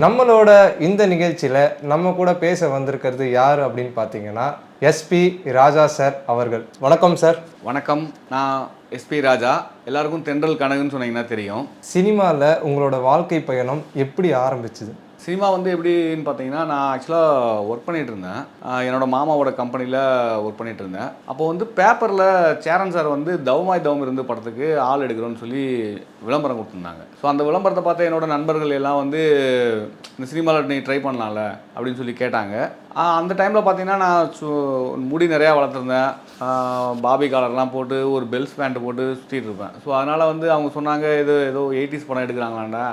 நம்மளோட இந்த நிகழ்ச்சியில் நம்ம கூட பேச வந்திருக்கிறது யார் அப்படின்னு பார்த்தீங்கன்னா எஸ்பி ராஜா சார் அவர்கள். வணக்கம் சார். வணக்கம், நான் எஸ்பி ராஜா. எல்லாருக்கும் தென்றல் கனகுன்னு சொன்னீங்கன்னா தெரியும். சினிமாவில் உங்களோட வாழ்க்கை பயணம் எப்படி ஆரம்பிச்சுது? சினிமா எப்படின்னு பார்த்தீங்கன்னா, நான் ஆக்சுவலாக ஒர்க் பண்ணிகிட்டு இருந்தேன். என்னோட மாமாவோட கம்பெனியில் ஒர்க் பண்ணிகிட்டு இருந்தேன். அப்போ பேப்பரில் சேரன் சார் தவமாய் தவம் இருந்து படத்துக்கு ஆள் எடுக்கிறோன்னு சொல்லி விளம்பரம் கொடுத்துருந்தாங்க. ஸோ அந்த விளம்பரத்தை பார்த்து என்னோட நண்பர்கள் எல்லாம் இந்த சினிமாவில் நீ ட்ரை பண்ணலாம்ல அப்படின்னு சொல்லி கேட்டாங்க. அந்த டைமில் பார்த்தீங்கன்னா நான் முடி நிறையா வளர்த்துருந்தேன். பாபி காலர்லாம் போட்டு ஒரு பெல்ஸ் பேண்ட்டு போட்டு சுற்றிட்டு இருப்பேன். ஸோ அதனால் அவங்க சொன்னாங்க, ஏதோ 80s படம் எடுக்கிறாங்களாண்டா,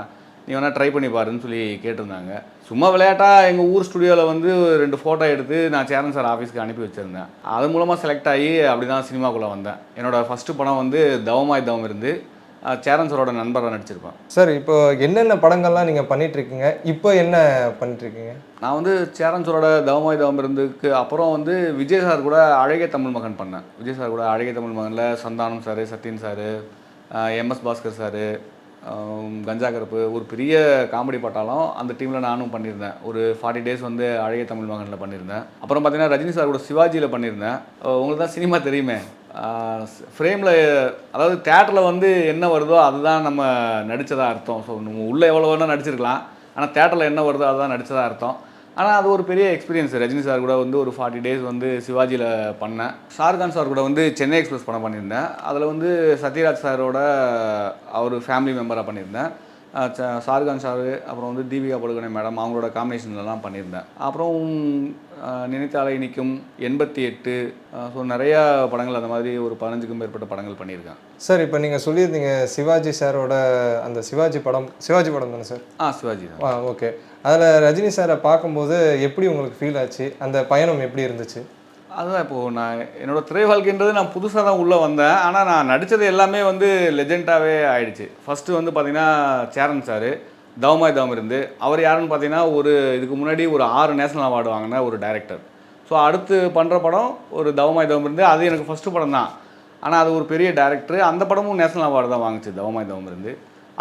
நீ வேணால் ட்ரை பண்ணி பாருன்னு சொல்லி கேட்டிருந்தாங்க. சும்மா விளையாட்டாக எங்கள் ஊர் ஸ்டுடியோவில் 2 ஃபோட்டோ எடுத்து நான் சேரன் சார் ஆஃபீஸ்க்கு அனுப்பி வச்சுருந்தேன். அது மூலமாக செலக்ட் ஆகி அப்படி தான் சினிமாக்குள்ளே வந்தேன். என்னோடய ஃபஸ்ட்டு படம் தவமாய் தவம் இருந்து சேரன் சாரோட நண்பராக நடிச்சிருப்பேன். சார், இப்போ என்னென்ன படங்கள்லாம் நீங்கள் பண்ணிகிட்ருக்கீங்க? இப்போ என்ன பண்ணிட்டுருக்கீங்க? நான் சேரன் சாரோட தவமாய் தவம் இருந்துக்கு அப்புறம் விஜய் சார் கூட அழகிய தமிழ் மகன் பண்ணேன். விஜய் சார் கூட அழகிய தமிழ் மகனில் Santhanam sir, Sathyan sir, MS Bhaskar sir, Ganja Karuppu, ஒரு பெரிய காமெடி பட்டாலும் அந்த டீமில் நானும் பண்ணியிருந்தேன். ஒரு 40 டேஸ் அழகிய தமிழ் மகனில் பண்ணியிருந்தேன். அப்புறம் பார்த்தீங்கன்னா ரஜினி சார் கூட சிவாஜியில் பண்ணியிருந்தேன். உங்களுக்கு தான் சினிமா தெரியுமே, ஃப்ரேமில் அதாவது தேட்டரில் என்ன வருதோ அதுதான் நம்ம நடித்ததாக அர்த்தம். ஸோ நம்ம உள்ளே எவ்வளோ வேணால் நடிச்சிருக்கலாம், ஆனால் தேட்டரில் என்ன வருதோ அதுதான் நடித்ததாக அர்த்தம். ஆனால் அது ஒரு பெரிய எக்ஸ்பீரியன்ஸ். ரஜினி சார் கூட ஒரு 40 டேஸ் சிவாஜியில் பண்ணேன். ஷாருக்கான் சார் கூட சென்னை எக்ஸ்பிரஸ் படம் பண்ணியிருந்தேன். அதில் சத்யராஜ் சாரோட அவர் ஃபேமிலி மெம்பராக பண்ணியிருந்தேன். ஷாருக்கான் சார், அப்புறம் தீபிகா படுகோனே மேடம், அவங்களோட காம்பினேஷன்லாம் பண்ணியிருந்தேன். அப்புறம் நினைத்தாலே இனிக்கும், 88, ஸோ நிறையா படங்கள் அந்த மாதிரி ஒரு 15க்கும் மேற்பட்ட படங்கள் பண்ணியிருக்கேன். சார், இப்போ நீங்கள் சொல்லியிருந்தீங்க சிவாஜி சாரோட அந்த சிவாஜி படம் தானே சார்? சிவாஜி தான். ஓகே. அதில் ரஜினி சாரை பார்க்கும்போது எப்படி உங்களுக்கு ஃபீல் ஆச்சு? அந்த பயணம் எப்படி இருந்துச்சு? அதுதான், இப்போது நான் என்னோடய திரை வாழ்க்கைன்றது நான் புதுசாக தான் உள்ளே வந்தேன். ஆனால் நான் நடித்தது எல்லாமே லெஜெண்டாகவே ஆகிடுச்சு. ஃபஸ்ட்டு பார்த்தீங்கன்னா சேரன் சார் தவமாய் தவம் இருந்து, அவர் யாருன்னு பார்த்தீங்கன்னா இதுக்கு முன்னாடி ஒரு 6 நேஷனல் அவார்டு வாங்கின ஒரு டைரக்டர். ஸோ அடுத்து பண்ணுற படம் தவமாய் தவம் இருந்து, அது எனக்கு ஃபஸ்ட்டு படம் தான். ஆனால் அது ஒரு பெரிய டைரக்டர். அந்த படமும் நேஷனல் அவார்டு தான் வாங்கிச்சு, தவமாய் தவம் இருந்து.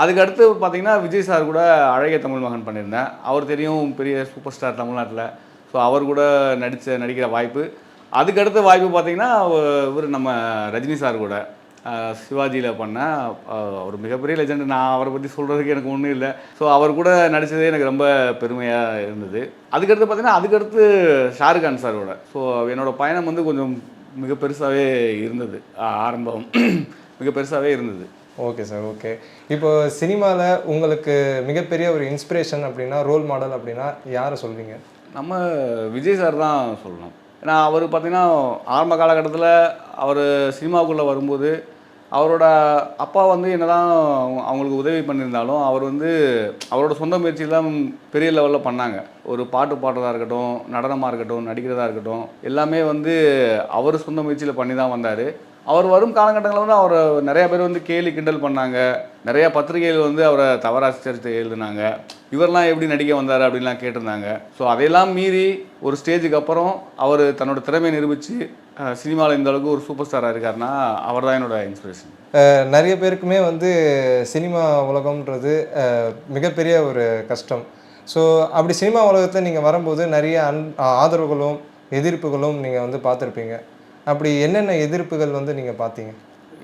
அதுக்கு அடுத்து பார்த்தீங்கன்னா விஜய் சார் கூட அழகிய தமிழ் மகன் பண்ணியிருந்தேன். அவர் தெரியும், பெரிய சூப்பர் ஸ்டார் தமிழ்நாட்டில். ஸோ அவர் கூட நடிக்கிற வாய்ப்பு. அதுக்கடுத்த வாய்ப்பு பார்த்தீங்கன்னா நம்ம ரஜினி சார் கூட சிவாஜியில் பண்ண ஒரு மிகப்பெரிய லெஜெண்ட். நான் அவரை பற்றி சொல்கிறதுக்கு எனக்கு ஒன்றும் இல்லை. ஸோ அவர் கூட நடித்ததே எனக்கு ரொம்ப பெருமையாக இருந்தது. அதுக்கடுத்து பார்த்தீங்கன்னா ஷாருக்கான் சாரோட. ஸோ என்னோடய பயணம் கொஞ்சம் மிக பெருசாகவே இருந்தது. ஆரம்பம் மிக பெருசாகவே இருந்தது. Okay sir, okay. இப்போ சினிமாவில் உங்களுக்கு மிகப்பெரிய ஒரு இன்ஸ்பிரேஷன் அப்படின்னா, ரோல் மாடல் அப்படின்னா யாரை சொல்வீங்க? நம்ம விஜய் சார் தான் சொல்லணும். ஏன்னா அவர் பார்த்திங்கன்னா ஆரம்ப காலகட்டத்தில் அவர் சினிமாவுக்குள்ளே வரும்போது அவரோட அப்பா என்ன தான் அவங்களுக்கு உதவி பண்ணியிருந்தாலும் அவர் அவரோட சொந்த முயற்சியில் தான் பெரிய லெவலில் பண்ணாங்க. ஒரு பாட்டு பாடுறதா இருக்கட்டும், நடனமாக இருக்கட்டும், நடிக்கிறதா இருக்கட்டும், எல்லாமே அவர் சொந்த முயற்சியில் பண்ணி தான் வந்தார். அவர் வரும் காலகட்டங்களில் அவர் நிறையா பேர் கேலி கிண்டல் பண்ணாங்க. நிறையா பத்திரிகைகள் அவரை தவறாக சித்தரித்து எழுதுனாங்க. இவரெலாம் எப்படி நடிக்க வந்தார் அப்படின்லாம் கேட்டிருந்தாங்க. ஸோ அதையெல்லாம் மீறி ஒரு ஸ்டேஜுக்கு அப்புறம் அவர் தன்னோட திறமையை நிரூபித்து சினிமாவில் இந்த அளவுக்கு ஒரு சூப்பர் ஸ்டாராக இருக்காருன்னா அவர் தான் என்னோட இன்ஸ்பிரேஷன். நிறைய பேருக்குமே சினிமா உலகம்ன்றது மிகப்பெரிய ஒரு கஷ்டம். ஸோ அப்படி சினிமா உலகத்தில் நீங்கள் வரும்போது நிறைய ஆதரவுகளும் எதிர்ப்புகளும் நீங்கள் பார்த்துருப்பீங்க. அப்படி என்னென்ன எதிர்ப்புகள் நீங்கள் பார்த்தீங்க?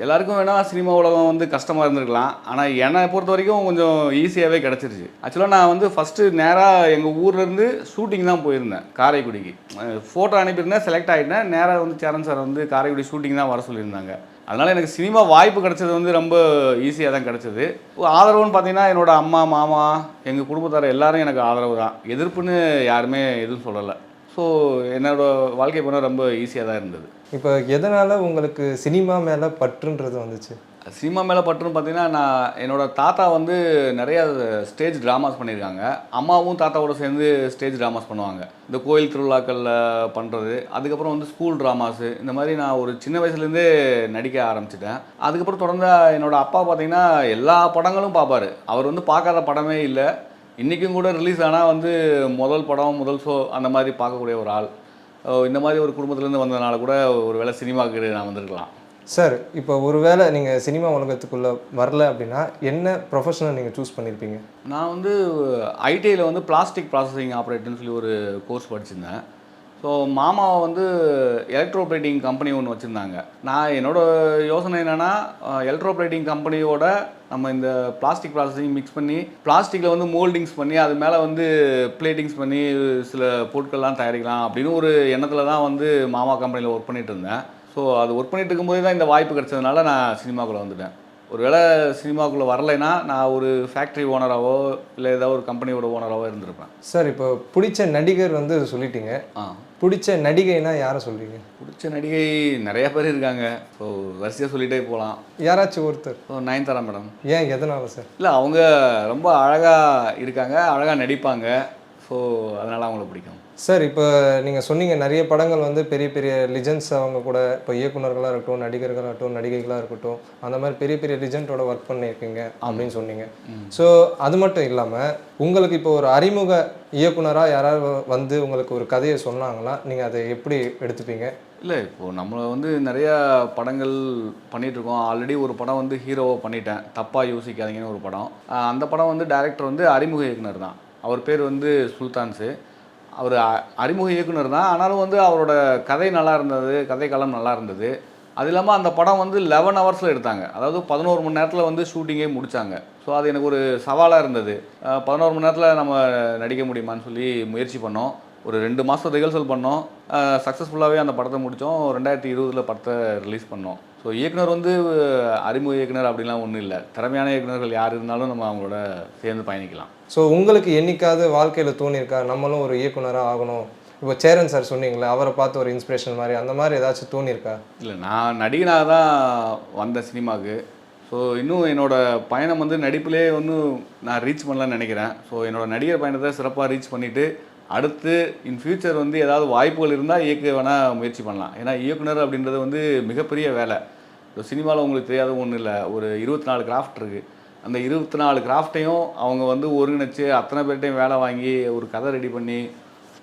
எல்லாருக்கும் வேணால் சினிமா உலகம் கஷ்டமாக இருந்திருக்கலாம். ஆனால் என்னை பொறுத்த வரைக்கும் கொஞ்சம் ஈஸியாகவே கிடச்சிருச்சு. ஆக்சுவலாக நான் ஃபஸ்ட்டு நேராக எங்கள் ஊர்லேருந்து ஷூட்டிங் தான் போயிருந்தேன், காரைக்குடிக்கு. ஃபோட்டோ அனுப்பியிருந்தேன், செலக்ட் ஆகிட்டேன். நேராக சேரன் சார் காரைக்குடி ஷூட்டிங் தான் வர சொல்லியிருந்தாங்க. அதனால் எனக்கு சினிமா வாய்ப்பு கிடச்சது ரொம்ப ஈஸியாக தான் கிடச்சிது. ஆதரவுன்னு பார்த்தீங்கன்னா என்னோடய அம்மா, மாமா, எங்கள் குடும்பத்தார் எல்லோரும் எனக்கு ஆதரவு தான். எதிர்ப்புன்னு யாருமே எதுவும் சொல்லலை. ஸோ என்னோடய வாழ்க்கை போனால் ரொம்ப ஈஸியாக தான் இருந்தது. இப்போ எதனால் உங்களுக்கு சினிமா மேலே பற்றுன்றது வந்துச்சு? சினிமா மேலே பற்றுன்னு பார்த்தீங்கன்னா, நான் என்னோடய தாத்தா நிறையா ஸ்டேஜ் ட்ராமாஸ் பண்ணியிருக்காங்க. அம்மாவும் தாத்தாவோட சேர்ந்து ஸ்டேஜ் ட்ராமாஸ் பண்ணுவாங்க. இந்த கோயில் திருவிழாக்களில் பண்ணுறது, அதுக்கப்புறம் ஸ்கூல் ட்ராமாஸு, இந்த மாதிரி நான் ஒரு சின்ன வயசுலேருந்தே நடிக்க ஆரம்பிச்சிட்டேன். அதுக்கப்புறம் தொடர்ந்து என்னோடய அப்பா பார்த்திங்கன்னா எல்லா படங்களும் பார்ப்பார். அவர் பார்க்காத படமே இல்லை. இன்றைக்கும் கூட ரிலீஸ் ஆனால் முதல் படம், முதல் ஷோ அந்த மாதிரி பார்க்கக்கூடிய ஒரு ஆள். இந்த மாதிரி ஒரு குடும்பத்துலேருந்து வந்ததுனால கூட ஒரு வேளை சினிமாவுக்கு நான் வந்திருக்கலாம். சார் இப்போ ஒருவேளை நீங்கள் சினிமா உலகத்துக்குள்ளே வரல அப்படின்னா என்ன ப்ரொஃபஷனல் நீங்கள் சூஸ் பண்ணியிருப்பீங்க? நான் வந்து ஐடிஐயில் வந்து பிளாஸ்டிக் ப்ராசஸிங் ஆப்ரேட்டர்னு சொல்லி ஒரு கோர்ஸ் படிச்சிருந்தேன். ஸோ மாமாவை வந்து எலக்ட்ரோப்ளேட்டிங் கம்பெனி ஒன்று வச்சுருந்தாங்க. நான் என்னோடய யோசனை என்னென்னா, எலக்ட்ரோப்ளேட்டிங் கம்பெனியோட நம்ம இந்த பிளாஸ்டிக் ப்ராசஸிங் மிக்ஸ் பண்ணி பிளாஸ்டிக்கில் வந்து மோல்டிங்ஸ் பண்ணி அது மேலே வந்து பிளேட்டிங்ஸ் பண்ணி சில பொருட்கள்லாம் தயாரிக்கலாம் அப்படின்னு ஒரு எண்ணத்தில் தான் வந்து மாமா கம்பெனியில் ஒர்க் பண்ணிகிட்டு இருந்தேன். ஸோ அது ஒர்க் பண்ணிட்டு இருக்கும்போதே தான் இந்த வாய்ப்பு கிடச்சதுனால நான் சினிமாக்குள்ளே வந்துட்டேன். ஒருவேளை சினிமாக்குள்ளே வரலைன்னா நான் ஒரு ஃபேக்ட்ரி ஓனராகவோ இல்லை ஏதாவது ஒரு கம்பெனியோட ஓனராகவோ இருந்திருப்பேன். சார் இப்போ பிடிச்ச நடிகர் வந்து சொல்லிட்டீங்க. பிடிச்ச நடிகைனா யாரை சொல்றீங்க? பிடிச்ச நடிகை நிறைய பேர் இருக்காங்க. ஸோ வரிசையாக சொல்லிகிட்டே போகலாம். யாராச்சும் ஒருத்தர்? So Nayanthara madam. ஏன், எதனால சார்? இல்லை, அவங்க ரொம்ப அழகாக இருக்காங்க, அழகாக நடிப்பாங்க. ஸோ அதனால் அவங்கள பிடிக்கும். சார் இப்போ நீங்கள் சொன்னீங்க நிறைய படங்கள் வந்து பெரிய பெரிய லிஜெண்ட்ஸ் அவங்க கூட, இப்போ இயக்குனர்களாக இருக்கட்டும், நடிகர்களாகட்டும், நடிகைகளாக இருக்கட்டும், அந்த மாதிரி பெரிய பெரிய லிஜெண்டோட ஒர்க் பண்ணியிருக்கீங்க அப்படின்னு சொன்னீங்க. ஸோ அது மட்டும் இல்லாமல் உங்களுக்கு இப்போ ஒரு அறிமுக இயக்குனராக யாராவது வந்து உங்களுக்கு ஒரு கதையை சொன்னாங்களா? நீங்கள் அதை எப்படி எடுத்துப்பீங்க? இல்லை, இப்போது நம்மளை வந்து நிறையா படங்கள் பண்ணிகிட்ருக்கோம். ஆல்ரெடி ஒரு படம் வந்து ஹீரோவை பண்ணிட்டேன், தப்பாக யோசிக்காதீங்கன்னு ஒரு படம். அந்த படம் வந்து டைரக்டர் வந்து அறிமுக இயக்குனர் தான். அவர் பேர் வந்து சுல்தான்ஸு. அவர் அறிமுக இயக்குனர் தான். ஆனாலும் வந்து அவரோட கதை நல்லா இருந்தது, கதை களம் நல்லா இருந்தது. அது இல்லாமல் அந்த படம் வந்து 11 ஹவர்ஸில் எடுத்தாங்க. அதாவது 11 மணி நேரத்தில் வந்து ஷூட்டிங்கே முடித்தாங்க. ஸோ அது எனக்கு ஒரு சவாலாக இருந்தது. 11 மணி நேரத்தில் நம்ம நடிக்க முடியுமான்னு சொல்லி முயற்சி பண்ணோம். ஒரு 2 மாதம் ரிஹர்சல் பண்ணோம். சக்ஸஸ்ஃபுல்லாகவே அந்த படத்தை முடித்தோம். 2020 படத்தை ரிலீஸ் பண்ணோம். ஸோ இயக்குனர் வந்து அறிமுக இயக்குனர் அப்படிலாம் ஒன்றும் இல்லை. திறமையான இயக்குனர்கள் யார் இருந்தாலும் நம்ம அவங்களோட சேர்ந்து பயணிக்கலாம். ஸோ உங்களுக்கு என்னைக்காவது வாழ்க்கையில் தோணியிருக்கா நம்மளும் ஒரு இயக்குனராக ஆகணும்? இப்போ சேரன் சார் சொன்னீங்களே, அவரை பார்த்து ஒரு இன்ஸ்பிரேஷன் மாதிரி அந்த மாதிரி ஏதாச்சும் தோணியிருக்கா? இல்லை, நான் நடிகனாக தான் வந்தேன் சினிமாவுக்கு. ஸோ இன்னும் என்னோடய பயணம் வந்து நடிப்புலேயே ஒன்றும் நான் ரீச் பண்ணலான்னு நினைக்கிறேன். ஸோ என்னோடய நடிகர் பயணத்தை சிறப்பாக ரீச் பண்ணிவிட்டு அடுத்து இன் ஃப்யூச்சர் வந்து ஏதாவது வாய்ப்புகள் இருந்தால் இயக்க வேணால் முயற்சி பண்ணலாம். ஏன்னா இயக்குனர் அப்படின்றது வந்து மிகப்பெரிய வேலை. இப்போ சினிமாவில் உங்களுக்கு தெரியாத ஒன்றும் இல்லை. ஒரு 24 கிராஃப்ட் இருக்குது. அந்த 24 கிராஃப்டையும் அவங்க வந்து ஒருங்கிணைச்சு அத்தனை பேர்ட்டையும் வேலை வாங்கி ஒரு கதை ரெடி பண்ணி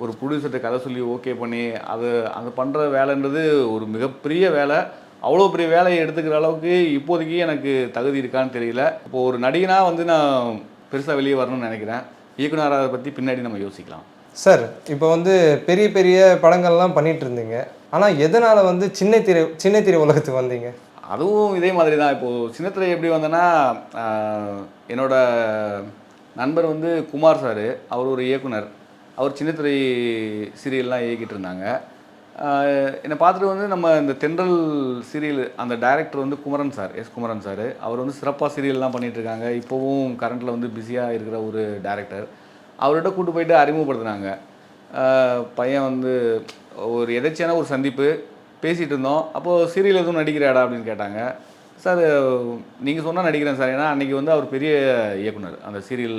ஒரு ப்ரொடியூசர்கிட்ட கதை சொல்லி ஓகே பண்ணி அது பண்ணுற வேலைன்றது ஒரு மிகப்பெரிய வேலை. அவ்வளோ பெரிய வேலையை எடுத்துக்கிற அளவுக்கு இப்போதைக்கு எனக்கு தகுதி இருக்கான்னு தெரியல. இப்போது ஒரு நடிகனாக வந்து நான் பெருசாக வெளியே வரணும்னு நினைக்கிறேன். இயக்குனரை பற்றி பின்னாடி நம்ம யோசிக்கலாம். சார் இப்போ வந்து பெரிய பெரிய படங்கள்லாம் பண்ணிகிட்டு இருந்தீங்க. ஆனால் எதனால் வந்து சின்ன திரை உலகத்துக்கு வந்தீங்க? அதுவும் இதே மாதிரி தான். இப்போது சின்னத்திரை எப்படி வந்தேன்னா, என்னோடய நண்பர் வந்து குமார் சார், அவர் ஒரு இயக்குனர். அவர் சின்னத்திரை சீரியல்லாம் இயக்கிட்டு இருந்தாங்க. என்னை பார்த்துட்டு வந்து நம்ம இந்த தென்றல் சீரியல் அந்த டைரக்டர் வந்து குமரன் சார், குமரன் சார், அவர் வந்து சிறப்பாக சீரியல்லாம் பண்ணிகிட்ருக்காங்க. இப்போவும் கரண்ட்டில் வந்து பிஸியாக இருக்கிற ஒரு டைரக்டர். அவர்கிட்ட கூப்பிட்டு போயிட்டு அறிமுகப்படுத்தினாங்க. பையன் வந்து ஒரு எதேர்ச்சியான ஒரு சந்திப்பு பேசிகிட்டு இருந்தோம். அப்போது சீரியல் எதுவும் நடிக்கிறாடா அப்படின்னு கேட்டாங்க. சார் நீங்கள் சொன்னால் நடிக்கிறேன் சார். ஏன்னா அன்றைக்கி வந்து அவர் பெரிய இயக்குனர் அந்த சீரியல்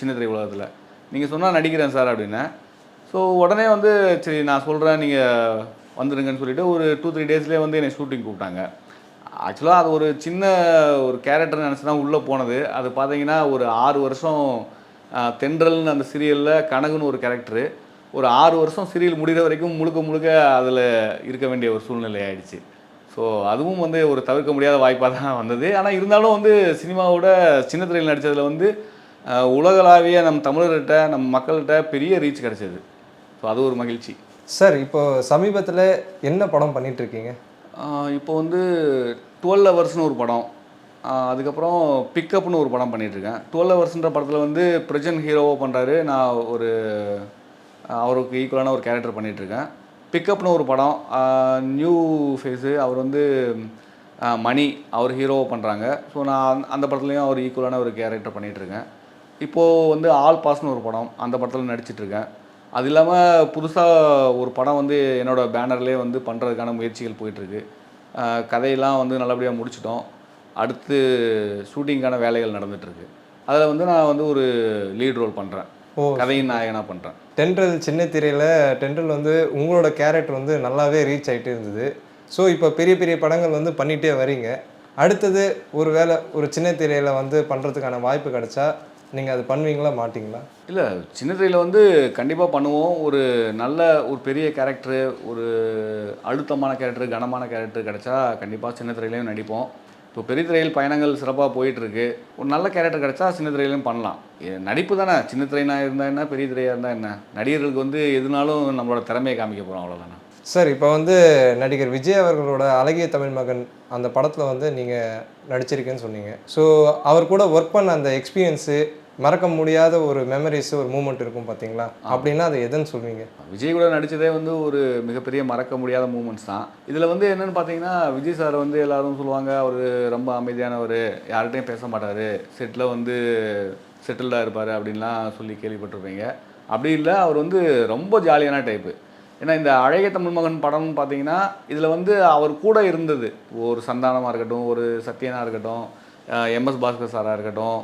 சின்ன திரை உலகத்தில். நீங்கள் சொன்னால் நடிக்கிறேன் சார் அப்படின்னேன். ஸோ உடனே வந்து சரி நான் சொல்கிறேன் நீங்கள் வந்துடுங்கன்னு சொல்லிவிட்டு ஒரு 2-3 டேஸ்லேயே வந்து என்னை ஷூட்டிங் கூப்பிட்டாங்க. ஆக்சுவலாக அது ஒரு சின்ன ஒரு கேரக்டர் நினச்சி தான் உள்ளே போனது. அது பார்த்தீங்கன்னா ஒரு 6 வருஷம் தென்றல்னு அந்த சீரியலில் கனகுன்னு ஒரு கேரக்டரு. ஒரு 6 வருஷம் சீரியல் முடிகிற வரைக்கும் முழுக்க முழுக்க அதில் இருக்க வேண்டிய ஒரு சூழ்நிலை ஆயிடுச்சு. ஸோ அதுவும் வந்து ஒரு தவிர்க்க முடியாத வாய்ப்பாக தான் வந்தது. ஆனால் இருந்தாலும் வந்து சினிமாவோட சின்ன திரையில் நடித்ததில் வந்து உலகளாவிய நம் தமிழர்கிட்ட நம்ம மக்கள்கிட்ட பெரிய ரீச் கிடச்சிது. ஸோ அது ஒரு மகிழ்ச்சி. சார் இப்போ சமீபத்தில் என்ன படம் பண்ணிகிட்ருக்கீங்க? இப்போ வந்து 12 ஹவர்ஸ்னு ஒரு படம், அதுக்கப்புறம் பிக்கப்னு ஒரு படம் பண்ணிகிட்ருக்கேன். 12 ஹவர்ஸ்ன்ற படத்தில் வந்து பிரஜன் ஹீரோவாக பண்ணுறாரு. நான் ஒரு அவருக்கு ஈக்குவலான ஒரு கேரக்டர் பண்ணிகிட்ருக்கேன். பிக்கப்னு ஒரு படம், நியூ ஃபேஸு, அவர் வந்து மணி அவர் ஹீரோவாக பண்ணுறாங்க. ஸோ நான் அந்த படத்துலையும் அவர் ஈக்குவலான ஒரு கேரக்டர் பண்ணிகிட்ருக்கேன். இப்போது வந்து ஆல் பாஸ்னு ஒரு படம், அந்த படத்தில் நடிச்சிட்ருக்கேன். அது இல்லாமல் புதுசாக ஒரு படம் வந்து என்னோடய பேனர்லேயே வந்து பண்ணுறதுக்கான முயற்சிகள் போயிட்டுருக்கு. கதையெல்லாம் வந்து நல்லபடியாக முடிச்சிட்டோம். அடுத்து ஷூட்டிங்கான வேலைகள் நடந்துகிட்ருக்கு. அதில் வந்து நான் வந்து ஒரு லீட் ரோல் பண்ணுறேன். கதையின் நாயகனாக பண்ணுறேன். தென்றல் சின்ன திரையில் தென்றல் வந்து உங்களோட கேரக்டர் வந்து நல்லாவே ரீச் ஆகிட்டு இருந்தது. ஸோ இப்போ பெரிய பெரிய படங்கள் வந்து பண்ணிகிட்டே வரீங்க. அடுத்தது ஒரு வேளை ஒரு சின்ன திரையில் வந்து பண்ணுறதுக்கான வாய்ப்பு கிடச்சா நீங்கள் அது பண்ணுவீங்களா மாட்டீங்களா? இல்லை, சின்ன திரையில் வந்து கண்டிப்பாக பண்ணுவோம். ஒரு நல்ல ஒரு பெரிய கேரக்டரு, ஒரு அழுத்தமான கேரக்டர், கனமான கேரக்டர் கிடைச்சா கண்டிப்பாக சின்ன திரையிலையும் நடிப்போம். இப்போ பெரிய திரையில் பயணங்கள் சிறப்பாக போயிட்டுருக்கு. ஒரு நல்ல கேரக்டர் கிடைச்சா சின்ன திரையிலையும் பண்ணலாம். நடிப்பு தானே, சின்ன திரைனா இருந்தால் என்ன, பெரிய திரையாக இருந்தால் என்ன, நடிகர்களுக்கு வந்து எதுனாலும் நம்மளோட திறமையை காமிக்க போகிறோம், அவ்வளோதானே. சார், இப்போ வந்து நடிகர் விஜய் அவர்களோட அழகிய தமிழ் மகன் அந்த படத்தில் வந்து நீங்கள் நடிச்சிருக்கேன்னு சொன்னீங்க. ஸோ அவர் கூட ஒர்க் பண்ண அந்த எக்ஸ்பீரியன்ஸு, மறக்க முடியாத ஒரு மெமரிஸு, ஒரு மூமெண்ட் இருக்கும் பார்த்தீங்களா? அப்படின்னா அது எதுன்னு சொல்வீங்க? விஜய் கூட நடித்ததே வந்து ஒரு மிகப்பெரிய மறக்க முடியாத மூமெண்ட்ஸ் தான். இதில் வந்து என்னென்னு பார்த்தீங்கன்னா, விஜய் சார் வந்து எல்லாரும் சொல்லுவாங்க, அவர் ரொம்ப அமைதியானவர், யார்கிட்டையும் பேச மாட்டார், செட்டில் வந்து செட்டில்டாக இருப்பார் அப்படின்லாம் சொல்லி கேள்விப்பட்டிருப்பீங்க. அப்படி இல்லை, அவர் வந்து ரொம்ப ஜாலியான டைப்பு. ஏன்னா இந்த அழகிய தமிழ் மகன் படம்னு பார்த்தீங்கன்னா, இதில் வந்து அவர் கூட இருந்தது, ஒரு சந்தானமாக இருக்கட்டும், ஒரு சத்யனா இருக்கட்டும், எம்எஸ் பாஸ்கர் சாராக இருக்கட்டும்,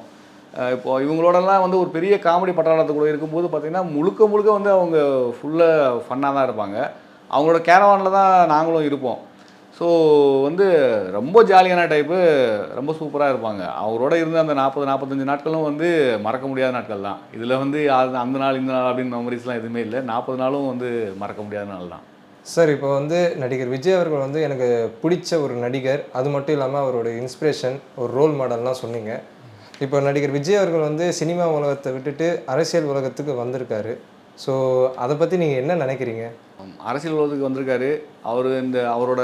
இப்போது இவங்களோடலாம் வந்து ஒரு பெரிய காமெடி பட்டாளத்துக்குள்ள இருக்கும்போது பார்த்திங்கன்னா, முழுக்க முழுக்க வந்து அவங்க ஃபுல்லாக ஃபன்னாக தான் இருப்பாங்க. அவங்களோட கேரவானில் தான் நாங்களும் இருப்போம். ஸோ வந்து ரொம்ப ஜாலியான டைப்பு, ரொம்ப சூப்பராக இருப்பாங்க. அவரோட இருந்த அந்த 40-45 நாட்களும் வந்து மறக்க முடியாத நாட்கள் தான். இதில் வந்து அந்த நாள் இந்த நாள் அப்படின்னு மெமரிஸ்லாம் எதுவுமே இல்லை. 40 நாளும் வந்து மறக்க முடியாத நாள் தான். சார், இப்போ வந்து நடிகர் விஜய் அவர்கள் வந்து எனக்கு பிடிச்ச ஒரு நடிகர், அது மட்டும் இல்லாமல் அவரோட இன்ஸ்பிரேஷன், ஒரு ரோல் மாடல்லாம் சொன்னீங்க. இப்போ நடிகர் விஜய் அவர்கள் வந்து சினிமா உலகத்தை விட்டுட்டு அரசியல் உலகத்துக்கு வந்திருக்காரு. ஸோ அதை பற்றி நீங்கள் என்ன நினைக்கிறீங்க? அரசியல் உலகத்துக்கு வந்திருக்காரு. அவரோட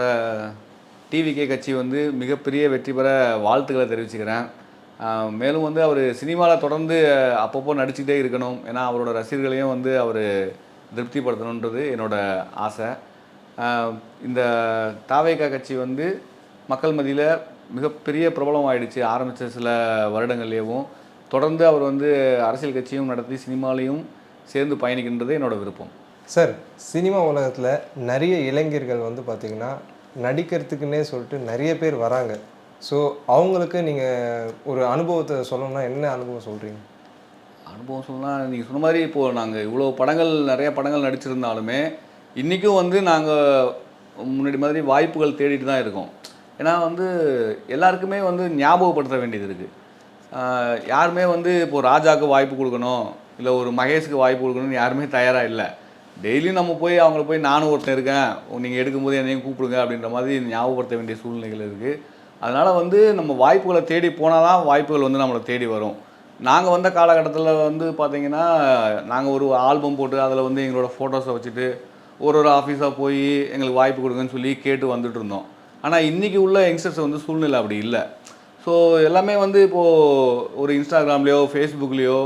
டிவிகே கட்சி வந்து மிகப்பெரிய வெற்றி பெற வாழ்த்துக்களை தெரிவிச்சுக்கிறேன். மேலும் வந்து அவர் சினிமாவில் தொடர்ந்து அப்பப்போ நடிச்சுக்கிட்டே இருக்கணும். ஏன்னா அவரோட ரசிகர்களையும் வந்து அவர் திருப்திப்படுத்தணுன்றது என்னோடய ஆசை. இந்த தாவேகா கட்சி வந்து மக்கள் மத்தியில் மிகப்பெரிய பிரபலம் ஆயிடுச்சு. ஆரம்பித்த சில வருடங்கள்லேயும் தொடர்ந்து அவர் வந்து அரசியல் கட்சியும் நடத்தி சினிமாலையும் சேர்ந்து பயணிக்கின்றது என்னோடய விருப்பம். சார், சினிமா உலகத்தில் நிறைய இளைஞர்கள் வந்து பார்த்திங்கன்னா நடிக்கிறதுக்குன்னே சொல்லிட்டு நிறைய பேர் வராங்க. ஸோ அவங்களுக்கு நீங்கள் ஒரு அனுபவத்தை சொல்லணும்னா என்ன அனுபவம் சொல்கிறீங்க? அனுபவம் சொல்லலாம், நீங்கள் சொன்ன மாதிரி இப்போது நாங்கள் இவ்வளோ நிறைய படங்கள் நடிச்சிருந்தாலுமே இன்றைக்கும் வந்து நாங்கள் முன்னாடி மாதிரி வாய்ப்புகள் தேடிட்டு தான் இருக்கோம். ஏன்னா வந்து எல்லாருக்குமே வந்து ஞாபகப்படுத்த வேண்டியது இருக்குது. யாருமே வந்து இப்போது ராஜாவுக்கு வாய்ப்பு கொடுக்கணும், இல்லை ஒரு மகேஷுக்கு வாய்ப்பு கொடுக்கணும்னு யாருமே தயாராக இல்லை. டெய்லியும் நம்ம போய் அவங்கள போய் நானும் ஒருத்தன் இருக்கேன், நீங்கள் எடுக்கும்போது என்னையும் கூப்பிடுங்க அப்படின்ற மாதிரி ஞாபகப்படுத்த வேண்டிய சூழ்நிலைகள் இருக்குது. அதனால் வந்து நம்ம வாய்ப்புகளை தேடி போனால் தான் வாய்ப்புகள் வந்து நம்மளை தேடி வரும். நாங்கள் வந்த காலகட்டத்தில் வந்து பார்த்திங்கன்னா, நாங்கள் ஒரு ஆல்பம் போட்டு அதில் வந்து எங்களோட ஃபோட்டோஸை வச்சுட்டு ஒரு ஆஃபீஸாக போய் எங்களுக்கு வாய்ப்பு கொடுங்கன்னு சொல்லி கேட்டு வந்துட்டு இருந்தோம். ஆனால் இன்றைக்கி உள்ள யங்ஸ்டர்ஸ் வந்து சூழ்நிலை அப்படி இல்லை. ஸோ எல்லாமே வந்து இப்போது ஒரு இன்ஸ்டாகிராம்லேயோ ஃபேஸ்புக்லேயோ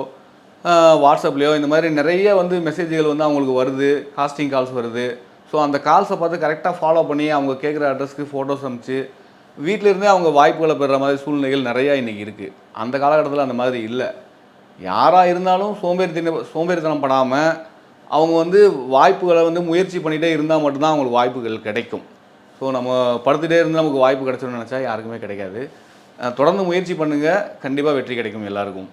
வாட்ஸ்அப்லேயோ இந்த மாதிரி நிறைய வந்து மெசேஜ்கள் வந்து அவங்களுக்கு வருது, காஸ்டிங் கால்ஸ் வருது. ஸோ அந்த கால்ஸை பார்த்து கரெக்டாக ஃபாலோ பண்ணி அவங்க கேட்குற அட்ரஸ்க்கு ஃபோட்டோஸ் அனுப்பிச்சு வீட்டிலேருந்தே அவங்க வாய்ப்புகளை பெறுற மாதிரி சூழ்நிலைகள் நிறையா இன்றைக்கி இருக்குது. அந்த காலகட்டத்தில் அந்த மாதிரி இல்லை. யாராக இருந்தாலும் சோம்பேறித்தனம் படாமல் அவங்க வந்து வாய்ப்புகளை வந்து முயற்சி பண்ணிகிட்டே இருந்தால் மட்டும்தான் அவங்களுக்கு வாய்ப்புகள் கிடைக்கும். ஸோ நம்ம படுத்துகிட்டே இருந்து நமக்கு வாய்ப்பு கிடைச்சோன்னு நினச்சா யாருக்குமே கிடைக்காது. தொடர்ந்து முயற்சி பண்ணுங்கள், கண்டிப்பாக வெற்றி கிடைக்கும் எல்லாருக்கும்.